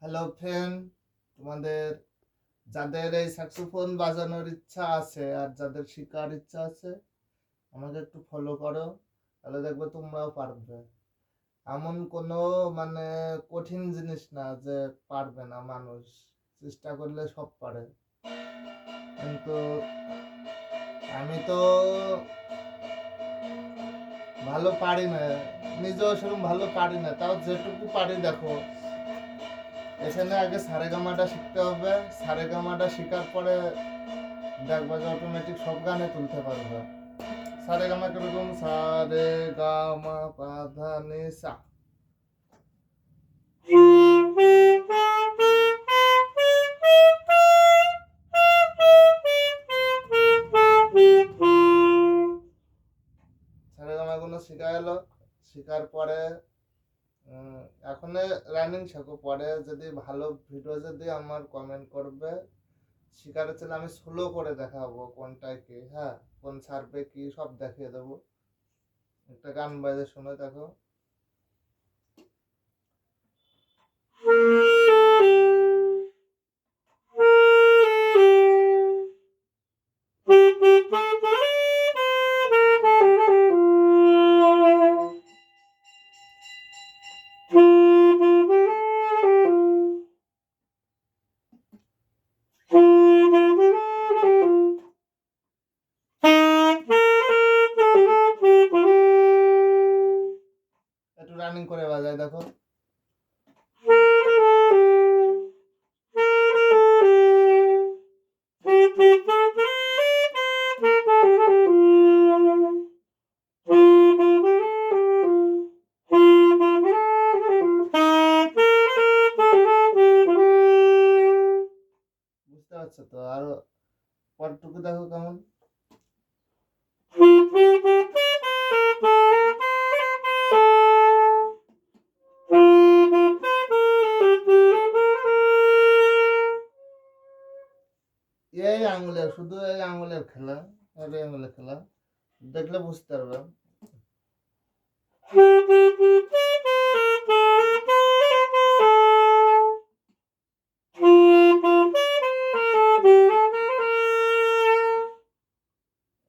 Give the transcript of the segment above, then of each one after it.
Hello friend, তোমাদের যাদের এই স্যাক্সোফোন বাজানোর ইচ্ছা আছে আর যাদের শেখার ইচ্ছা আছে আমাকে একটু ফলো করো, তাহলে দেখবে তোমরাও পারবে। এমন কোনো মানে কঠিন জিনিস না যে পারবে না মানুষ, চেষ্টা করলে সব পারে। কিন্তু আমি তো ভালো পারি না, নিজেও সেরকম ভালো পারি না, তাও যেটুকু পারি দেখো। এখানে আগে সারেগামাটা শিখতে হবে, সারেগামাটা শেখার পরে দেখবা যে অটোমেটিক সব গানে তুলতে পারবে। সারেগামা কিরকম, সারে গা মা পা ধা নি সা। সারেগামা গুলো শেখা গেল, শেখার পরে উম, এখন রানিং শেখো, পরে যদি ভালো ভিডিও যদি আমার কমেন্ট করবে, শেখার ছিল আমি স্লো করে দেখাবো কোনটায় কি, হ্যাঁ কোন ছাড়বে কি সব দেখিয়ে দেবো। একটা গান বাজে শুনে দেখো। একটু রানিং করে বাজায় দেখো। বুঝতে পারছো তো? আরো পরটুকু দেখো কেমন। এই আঙুলের, শুধু এই আঙুলের খেলা, আর এই আঙুলের খেলা দেখলে বুঝতে পারবে।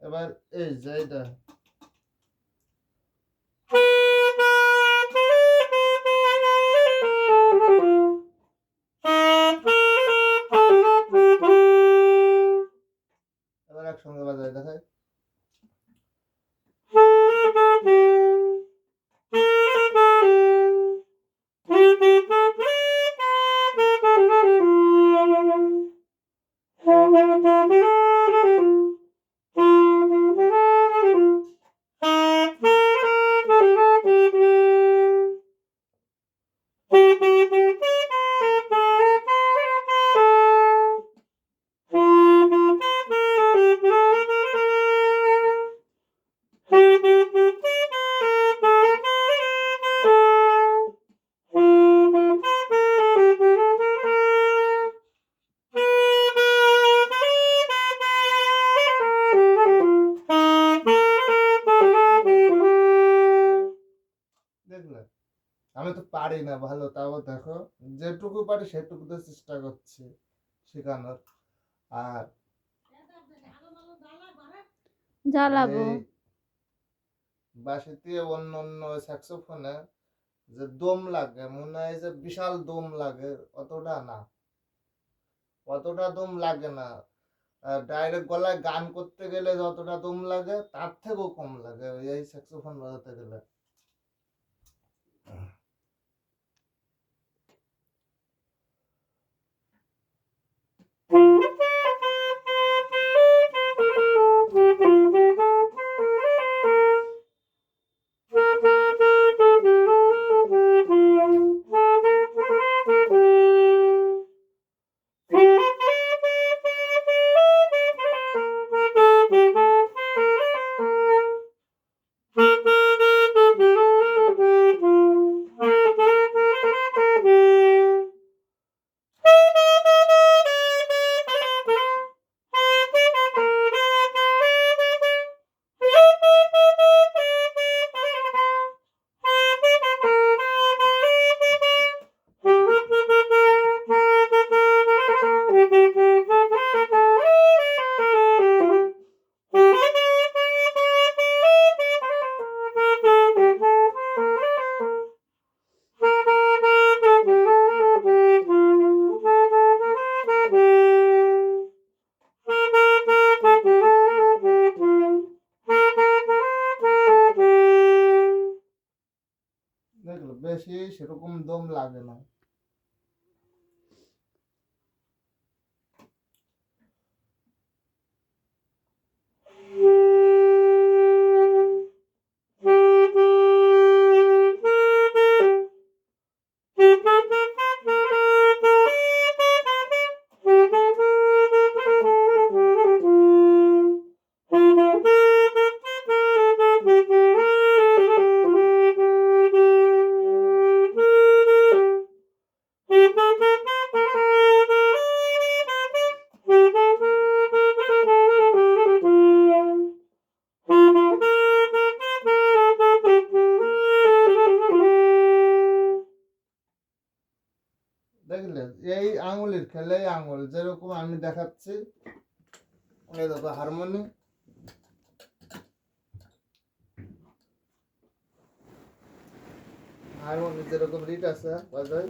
এবার এই যে এটা এবার একসঙ্গে বাজায় দেখায়। দেখলে আমি তো পারি না ভালো, তাও দেখো যেটুকু পারি সেটুকুতে চেষ্টা করছি শেখানোর। আর জ্বালাবো। এই বাঁশিতে অন্য অন্য স্যাক্সোফোনে যে দম লাগে মনে হয় যে বিশাল দম লাগে, অতটা না, অতটা দম লাগে না। ডাইরেক্ট গলায় গান করতে গেলে যতটা দম লাগে তার থেকেও কম লাগে এই স্যাক্সোফোন বাজাতে গেলে। দেখলে এই আঙুলের খেলে এই আঙুল যেরকম আমি দেখাচ্ছি, এই দেখো হারমোনি, হারমোনি যেরকম রিট আছে বাজাই,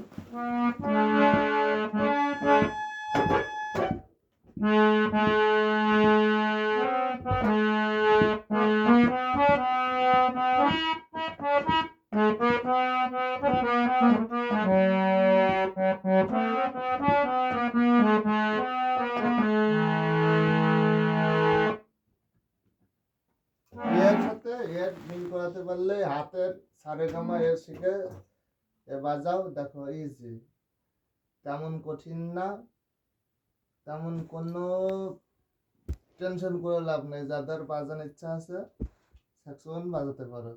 এর সাথে এর মিল করাতে পারলে হাতের সারেগামা এর শিখে এ বাজাও, দেখো ইজি, তেমন কঠিন না, তেমন কোনো টেনশন করে লাভ নেই। যাদের বাজানোর ইচ্ছা আছে স্যাক্সোফোন বাজাতে পারো।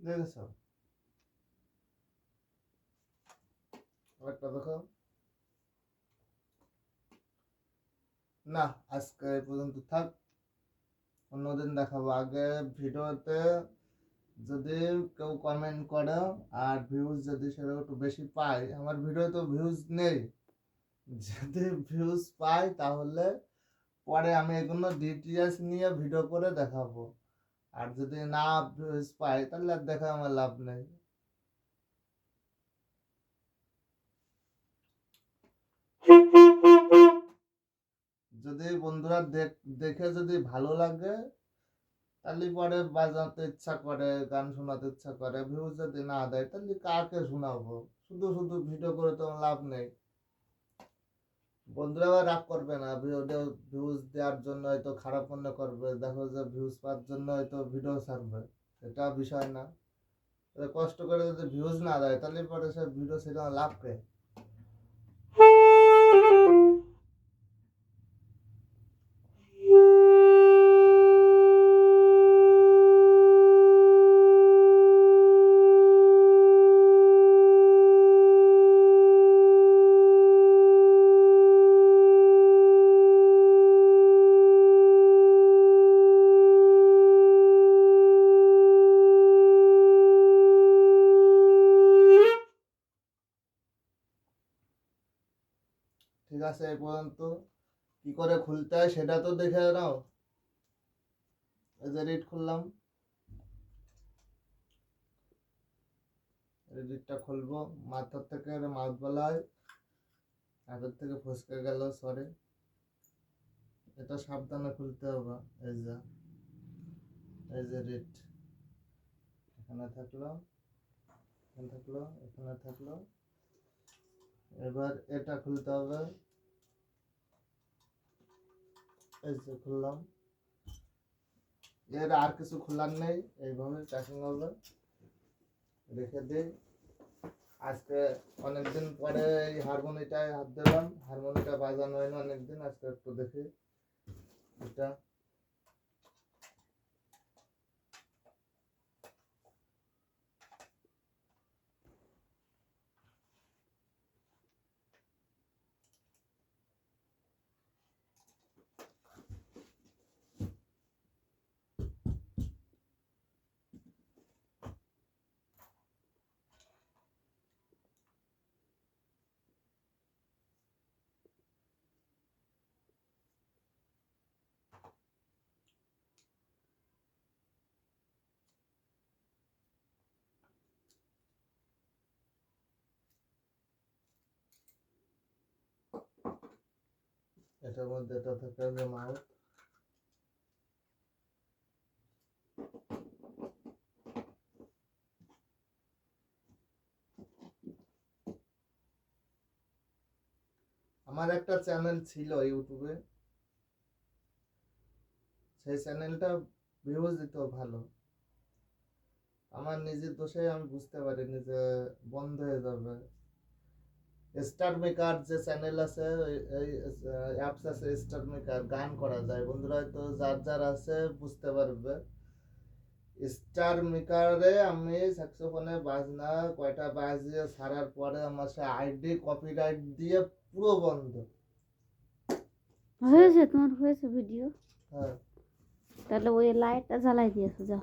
দেখেছো? আরেকটা দেখো। না, আজকে এই পর্যন্ত থাক, অন্যদিন দেখাবো। আগে ভিডিওতে যদি কেউ কমেন্ট করে আর ভিউজ যদি সেটা একটু বেশি পায়, আমার ভিডিও তো ভিউজ নেই, যদি ভিউজ পাই তাহলে পরে আমি এগুলো ডিটেলস নিয়ে ভিডিও করে দেখাবো। আর যদি না ভিউজ পাই তাহলে আর দেখা আমার লাভ নেই। যদি বন্ধুরা দেখে যদি ভালো লাগে তাহলে পরে বাজাতে ইচ্ছা করে, গান শোনাতে ইচ্ছা করে, ভিউজ যদি না দেয় তাহলে কাকে শোনাবো? শুধু শুধু ভিডিও করে তো লাভ নেই। বন্ধুরা আবার রাগ করবে না, ভিডিও ভিউজ দেওয়ার জন্য হয়তো খারাপ মনে করবে, দেখো যে ভিউজ পাওয়ার জন্য হয়তো ভিডিও ছাড়বে, এটা বিষয় না। কষ্ট করে যদি ভিউজ না দেয় তাহলে পরে সে ভিডিও সেটা লাভ কে? ঠিক আছে, এই পর্যন্ত। কি করে খুলতে হয় সেটা তো দেখে নাও। এই যে রিড খুললাম, রিডটা খুলবো, মাথার থেকে মাউথ বলা হয়, হাতের থেকে ফসকে গেল, সরি, এটা সাবধানে খুলতে হবে। এই যে রিড এখানে থাকলো, এখানে থাকলো, এখানে থাকলো, এবার এটা খুলতে হবে। এই যে খুললাম, এর আর কিছু খোলার নেই, এইভাবে প্যাকিং হবে, রেখে দিই। আজকে অনেকদিন পরে এই হারমোনিটায় হাত দিলাম, হারমোনিটা বাজানো হয়নি অনেকদিন, আজকে একটু দেখি এটা। এটার মধ্যে এটা থেকে যে মাউথ, আমার একটা চ্যানেল ছিল ইউটিউবে, সেই চ্যানেলটা ভিউজ দিত ভালো। আমার নিজের দোষে আমি বুঝতে পারিনি যে বন্ধ হয়ে যাবে। স্টার মেকার যে চ্যানেল আছে, এই অ্যাপস আছে স্টার মেকার, গান করা যায়, বন্ধুরা হয়তো যার যার আছে বুঝতে পারবে। স্টার মেকারে আমি স্যাক্সোফোনে বাজনা কয়টা বাজিয়ে ছাড়ার পরে আমার সে আইডি কপিরাইট দিয়ে পুরো বন্ধ। হয়েছে তোমার, হয়েছে ভিডিও? হ্যাঁ, তাহলে ওই লাইটটা জ্বালাই দিয়েছো, যাও।